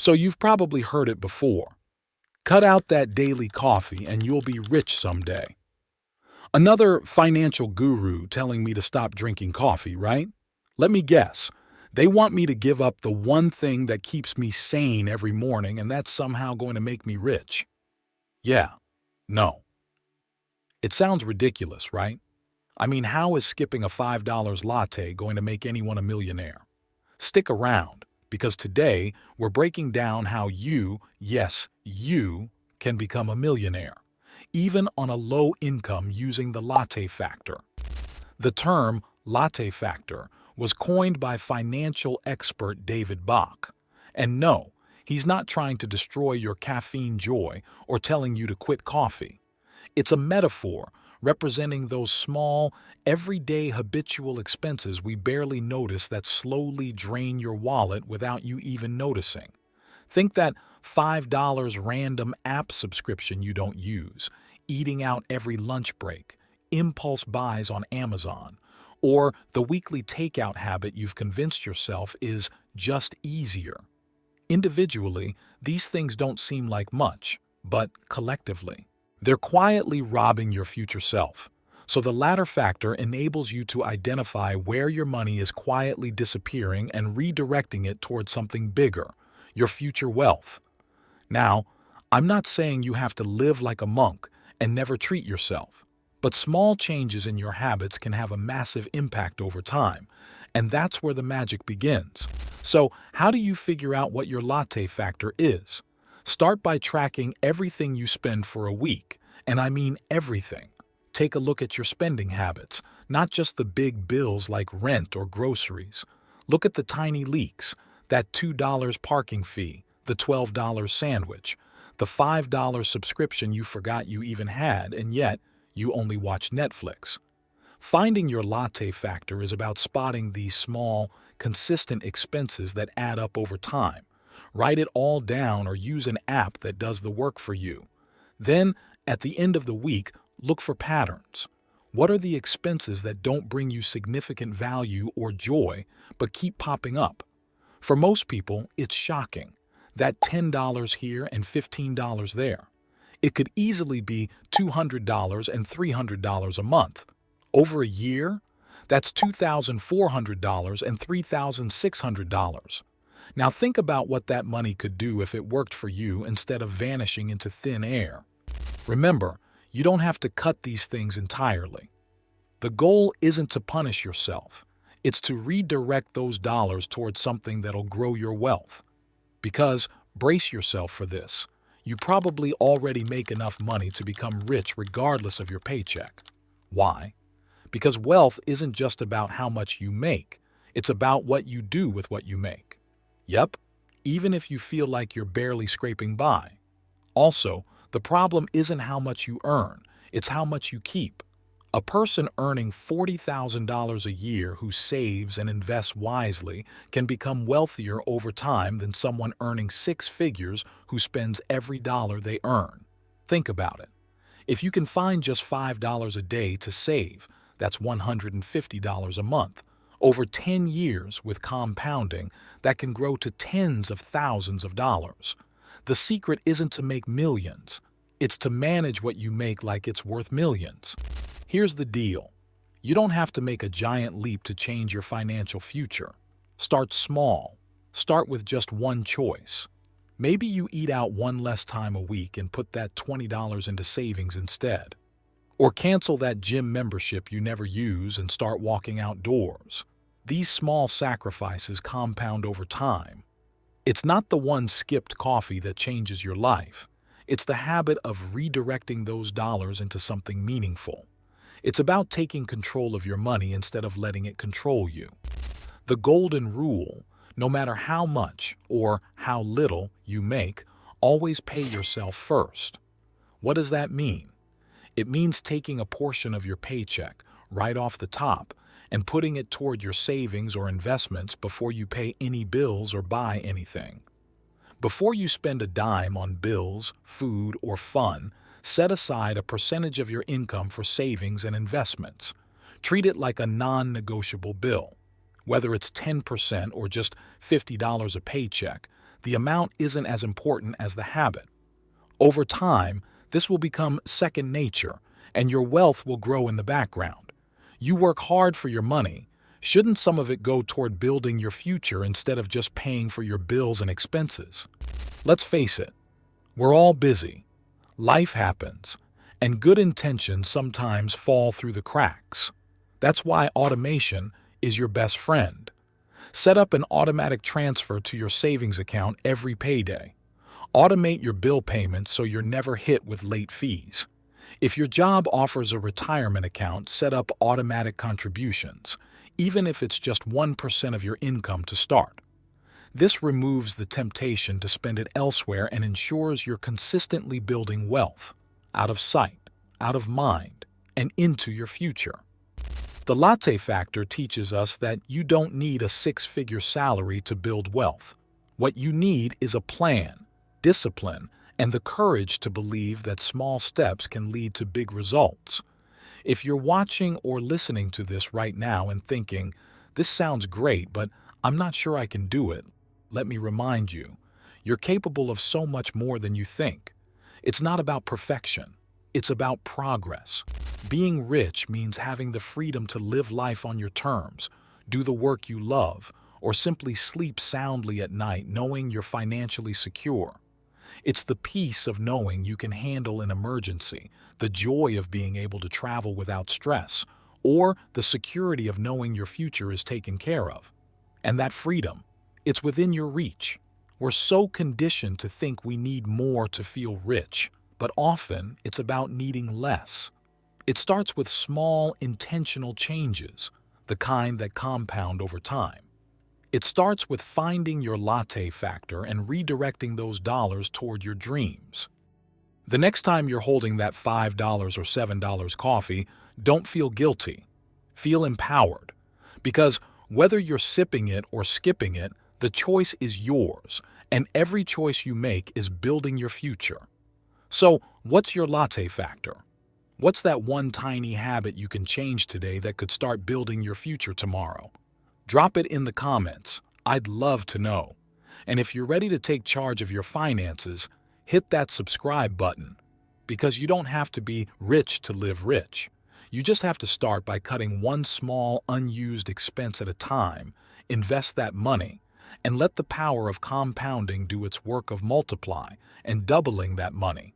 So you've probably heard it before. Cut out that daily coffee and you'll be rich someday. Another financial guru telling me to stop drinking coffee, right? Let me guess. They want me to give up the one thing that keeps me sane every morning, and that's somehow going to make me rich. Yeah, no. It sounds ridiculous, right? I mean, how is skipping a $5 latte going to make anyone a millionaire? Stick around, because today we're breaking down how you, yes, you, can become a millionaire, even on a low income using the latte factor. The term latte factor was coined by financial expert David Bach. And no, he's not trying to destroy your caffeine joy or telling you to quit coffee. It's a metaphor representing those small, everyday habitual expenses we barely notice that slowly drain your wallet without you even noticing. Think that $5 random app subscription you don't use, eating out every lunch break, impulse buys on Amazon, or the weekly takeout habit you've convinced yourself is just easier. Individually, these things don't seem like much, but collectively, they're quietly robbing your future self. So the latter factor enables you to identify where your money is quietly disappearing and redirecting it towards something bigger, your future wealth. Now, I'm not saying you have to live like a monk and never treat yourself, but small changes in your habits can have a massive impact over time, and that's where the magic begins. So, how do you figure out what your latte factor is? Start by tracking everything you spend for a week, and I mean everything. Take a look at your spending habits, not just the big bills like rent or groceries. Look at the tiny leaks, that $2 parking fee, the $12 sandwich, the $5 subscription you forgot you even had, and yet you only watch Netflix. Finding your latte factor is about spotting these small, consistent expenses that add up over time. Write it all down or use an app that does the work for you. Then, at the end of the week, look for patterns. What are the expenses that don't bring you significant value or joy but keep popping up? For most people, it's shocking. That $10 here and $15 there. It could easily be $200 and $300 a month. Over a year, that's $2,400 and $3,600. Now think about what that money could do if it worked for you instead of vanishing into thin air. Remember, you don't have to cut these things entirely. The goal isn't to punish yourself. It's to redirect those dollars towards something that'll grow your wealth. Because, brace yourself for this, you probably already make enough money to become rich regardless of your paycheck. Why? Because wealth isn't just about how much you make. It's about what you do with what you make. Yep, even if you feel like you're barely scraping by. Also, the problem isn't how much you earn, it's how much you keep. A person earning $40,000 a year who saves and invests wisely can become wealthier over time than someone earning six figures who spends every dollar they earn. Think about it. If you can find just $5 a day to save, that's $150 a month. Over 10 years with compounding, that can grow to tens of thousands of dollars. The secret isn't to make millions. It's to manage what you make like it's worth millions. Here's the deal. You don't have to make a giant leap to change your financial future. Start small. Start with just one choice. Maybe you eat out one less time a week and put that $20 into savings instead. Or cancel that gym membership you never use and start walking outdoors. These small sacrifices compound over time. It's not the one skipped coffee that changes your life. It's the habit of redirecting those dollars into something meaningful. It's about taking control of your money instead of letting it control you. The golden rule, no matter how much or how little you make, always pay yourself first. What does that mean? It means taking a portion of your paycheck right off the top and putting it toward your savings or investments before you pay any bills or buy anything. Before you spend a dime on bills, food, or fun, set aside a percentage of your income for savings and investments. Treat it like a non-negotiable bill. Whether it's 10% or just $50 a paycheck, the amount isn't as important as the habit. Over time, this will become second nature, and your wealth will grow in the background. You work hard for your money. Shouldn't some of it go toward building your future instead of just paying for your bills and expenses? Let's face it, we're all busy. Life happens, and good intentions sometimes fall through the cracks. That's why automation is your best friend. Set up an automatic transfer to your savings account every payday. Automate your bill payments so you're never hit with late fees. If your job offers a retirement account, set up automatic contributions, even if it's just 1% of your income to start. This removes the temptation to spend it elsewhere and ensures you're consistently building wealth, out of sight, out of mind, and into your future. The Latte factor teaches us that you don't need a six-figure salary to build wealth. What you need is a plan, discipline, and the courage to believe that small steps can lead to big results. If you're watching or listening to this right now and thinking, "This sounds great, but I'm not sure I can do it," let me remind you, you're capable of so much more than you think. It's not about perfection. It's about progress. Being rich means having the freedom to live life on your terms, do the work you love, or simply sleep soundly at night knowing you're financially secure. It's the peace of knowing you can handle an emergency, the joy of being able to travel without stress, or the security of knowing your future is taken care of. And that freedom, it's within your reach. We're so conditioned to think we need more to feel rich, but often it's about needing less. It starts with small, intentional changes, the kind that compound over time. It starts with finding your latte factor and redirecting those dollars toward your dreams. The next time you're holding that $5 or $7 coffee, don't feel guilty. Feel empowered. Because whether you're sipping it or skipping it, the choice is yours, and every choice you make is building your future. So, what's your latte factor? What's that one tiny habit you can change today that could start building your future tomorrow? Drop it in the comments. I'd love to know. And if you're ready to take charge of your finances, hit that subscribe button. Because you don't have to be rich to live rich. You just have to start by cutting one small, unused expense at a time, invest that money, and let the power of compounding do its work of multiply and doubling that money.